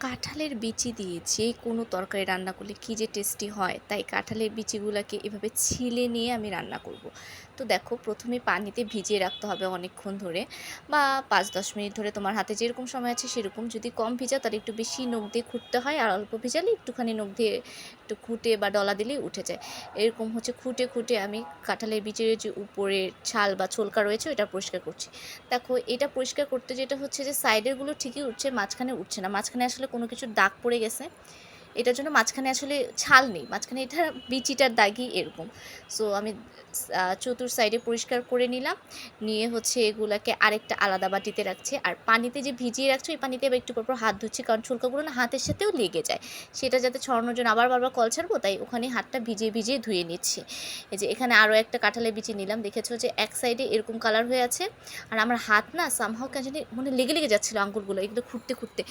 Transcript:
কাঁঠালের বিচি দিয়ে যে কোনো তরকারি রান্না করলে কী যে টেস্টি হয়, তাই কাঁঠালের বিচিগুলাকে এভাবে ছিলে নিয়ে আমি রান্না করব। তো দেখো, প্রথমে পানিতে ভিজিয়ে রাখতে হবে অনেকক্ষণ ধরে, বা ৫-১০ মিনিট ধরে, তোমার হাতে যেরকম সময় আছে সেরকম। যদি কম ভিজা তাহলে একটু বেশি নখ দিয়ে খুঁটতে হয়, আর অল্প ভিজালে একটুখানি নখ দিয়ে একটু খুঁটে বা ডলা দিলেই উঠে যায়। এরকম হচ্ছে খুঁটে খুঁটে আমি কাঁঠালের বিচির যে উপরের ছাল বা ছোলকা রয়েছে ওটা পরিষ্কার করছি। দেখো, এটা পরিষ্কার করতে যেটা হচ্ছে যে সাইডেরগুলো ঠিকই উঠছে, মাঝখানে উঠছে না। মাঝখানে আসলে কোনো কিছুর দাগ পড়ে গেছে, এটার জন্য মাঝখানে আসলে ছাল নেই, মাঝখানে এটা বিচিটার দাগই এরকম। সো আমি চতুর সাইডে পরিষ্কার করে নিলাম, নিয়ে হচ্ছে এগুলাকে আরেকটা আলাদা বাটিতে রাখছি। আর পানিতে যে ভিজিয়ে রাখছি ওই পানিতে এবার একটু পর হাত ধুচ্ছি, কারণ ছোলকাগুলো না হাতের সাথেও লেগে যায়, সেটা যাতে ছড়ানোর জন্য আবার বারবার কল ছাড়বো, তাই ওখানে হাতটা ভিজিয়ে ভিজিয়ে ধুয়ে নিচ্ছি। এই যে এখানে আরও একটা কাঁঠালের বিচি নিলাম, দেখেছো যে এক সাইডে এরকম কালার হয়ে আছে, আর আমার হাত না সামহাও কেন জানি মানে লেগে লেগে যাচ্ছিলো আঙ্গুলগুলো, এগুলো খুঁড়তে খুঁড়তে।